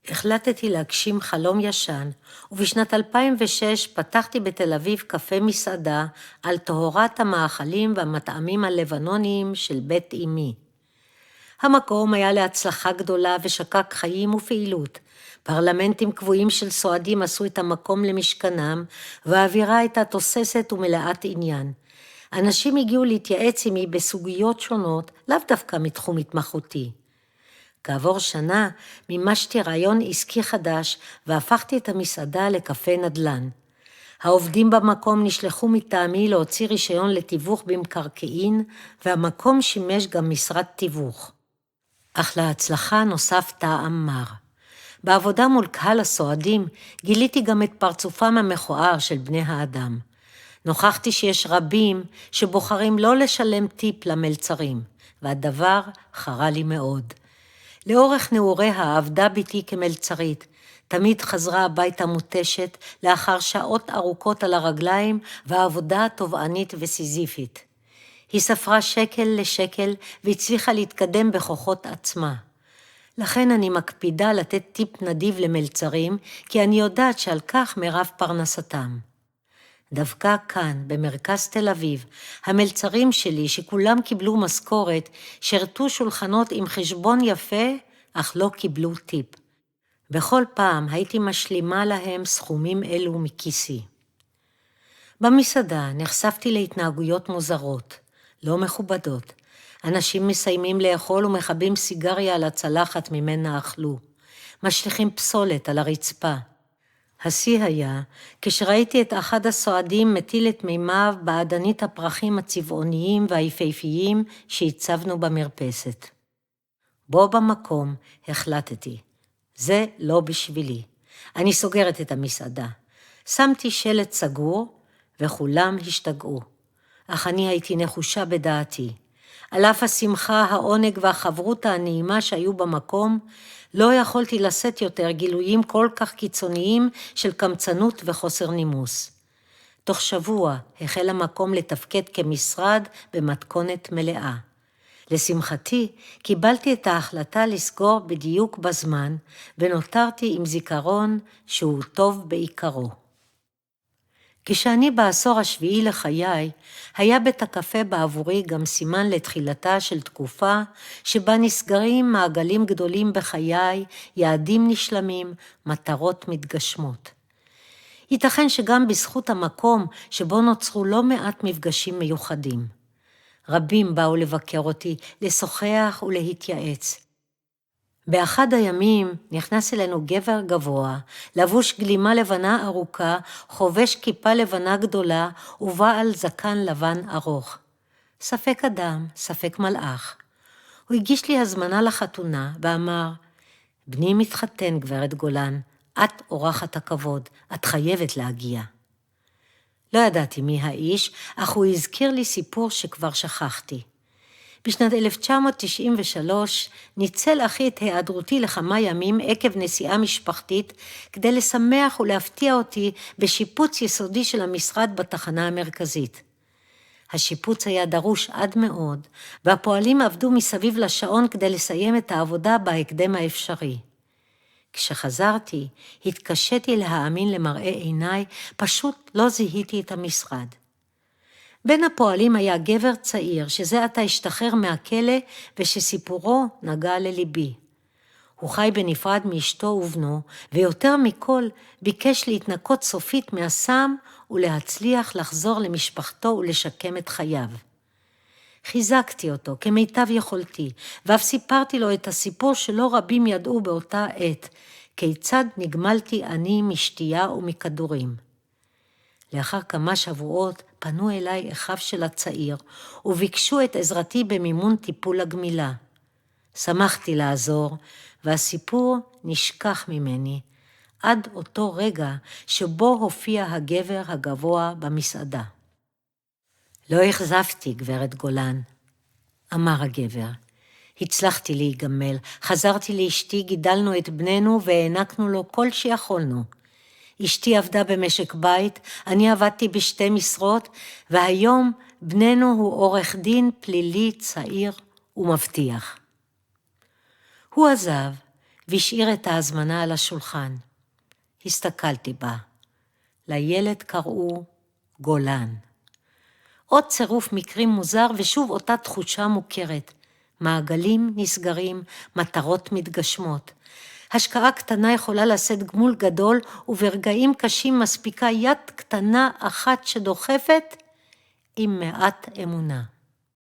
החלטתי להגשים חלום ישן, ובשנת 2006 פתחתי בתל אביב קפה מסעדה על טהרת המאכלים והמטעמים הלבנוניים של בית אמי. המקום היה להצלחה גדולה ושקק חיים ופעילות. פרלמנטים קבועים של סועדים עשו את המקום למשכנם, והאווירה הייתה תוססת ומלאת עניין. אנשים הגיעו להתייעץ עמי בסוגיות שונות, לאו דווקא מתחום התמחותי. כעבור שנה מימשתי רעיון עסקי חדש והפכתי את המסעדה לקפה נדל"ן. העובדים במקום נשלחו מטעמי להוציא רישיון לתיווך במקרקעין, והמקום שימש גם משרד תיווך. אך להצלחה נוסף טעם מר. בעבודה מול קהל הסועדים גיליתי גם את פרצופם המכוער של בני האדם. נוכחתי שיש רבים שבוחרים לא לשלם טיפ למלצרים, והדבר חרה לי מאוד. לאורך נעוריה עבדה ביתי כמלצרית, תמיד חזרה הביתה מותשת לאחר שעות ארוכות על הרגליים והעבודה תובענית וסיזיפית. היא ספרה שקל לשקל והצליחה להתקדם בכוחות עצמה. לכן אני מקפידה לתת טיפ נדיב למלצרים, כי אני יודעת שעל כך מרב פרנסתם. דווקא כאן, במרכז תל אביב, המלצרים שלי שכולם קיבלו משכורת, שרתו שולחנות עם חשבון יפה, אך לא קיבלו טיפ. בכל פעם הייתי משלימה להם סכומים אלו מכיסי. במסעדה נחשפתי להתנהגויות מוזרות, לא מכובדות. אנשים מסיימים לאכול ומחבים סיגריה על הצלחת ממנה אכלו. משליכים פסולת על הרצפה. השיא היה כשראיתי את אחד הסועדים מטיל את מימיו בעדנית הפרחים הצבעוניים והיפהפיים שהצבנו במרפסת. בו במקום החלטתי, זה לא בשבילי. אני סוגרת את המסעדה. שמתי שלט סגור וכולם השתגעו. אך אני הייתי נחושה בדעתי. על אף השמחה, העונג והחברות הנעימה שהיו במקום, לא יכולתי לשאת יותר גילויים כל כך קיצוניים של קמצנות וחוסר נימוס. תוך שבוע החל המקום לתפקד כמשרד במתכונת מלאה. לשמחתי, קיבלתי את ההחלטה לסגור בדיוק בזמן, ונותרתי עם זיכרון שהוא טוב בעיקרו. כשאני בעשור השביעי לחיי, היה בית הקפה בעבורי גם סימן לתחילתה של תקופה שבה נסגרים מעגלים גדולים בחיי, יעדים נשלמים, מטרות מתגשמות. ייתכן שגם בזכות המקום שבו נוצרו לא מעט מפגשים מיוחדים. רבים באו לבקר אותי, לשוחח ולהתייעץ. באחד הימים נכנס אלינו גבר גבוה, לבוש גלימה לבנה ארוכה, חובש כיפה לבנה גדולה ובעל זקן לבן ארוך. ספק אדם, ספק מלאך. הוא הגיש לי הזמנה לחתונה ואמר, בני מתחתן גברת גולן, את אורחת הכבוד, את חייבת להגיע. לא ידעתי מי האיש, אך הוא הזכיר לי סיפור שכבר שכחתי. בשנת 1993 ניצל אחי את היעדרותי לכמה ימים עקב נסיעה משפחתית כדי לשמח ולהפתיע אותי בשיפוץ יסודי של המשרד בתחנה המרכזית. השיפוץ היה דרוש עד מאוד, והפועלים עבדו מסביב לשעון כדי לסיים את העבודה בהקדם האפשרי. כשחזרתי, התקשיתי להאמין למראה עיניי, פשוט לא זיהיתי את המשרד. בין הפועלים היה גבר צעיר שזה עתה השתחרר מהכלא ושסיפורו נגע לליבי. הוא חי בנפרד מאשתו ובנו, ויותר מכל ביקש להתנקות סופית מהסם ולהצליח לחזור למשפחתו ולשקם את חייו. חיזקתי אותו כמיטב יכולתי, ואף סיפרתי לו את הסיפור שלא רבים ידעו באותה עת, כיצד נגמלתי אני משתייה ומכדורים. לאחר כמה שבועות פנו אליי אחיו של הצעיר, וביקשו את עזרתי במימון טיפול הגמילה. שמחתי לעזור, והסיפור נשכח ממני, עד אותו רגע שבו הופיע הגבר הגבוה במסעדה. לא אכזבתי, גברת גולן, אמר הגבר. הצלחתי להיגמל, חזרתי לאשתי, גידלנו את בננו והענקנו לו כל שיכולנו. אשתי עבדה במשק בית, אני עבדתי בשתי משרות, והיום בננו הוא עורך דין פלילי צעיר ומבטיח. הוא עזב, והשאיר את ההזמנה על השולחן. הסתכלתי בה. לילד קראו גולן. עוד צירוף מקרים מוזר ושוב אותה תחושה מוכרת. מעגלים נסגרים, מטרות מתגשמות. השקעה קטנה יכולה לשאת גמול גדול, וברגעים קשים מספיקה יד קטנה אחת שדוחפת עם מעט אמונה.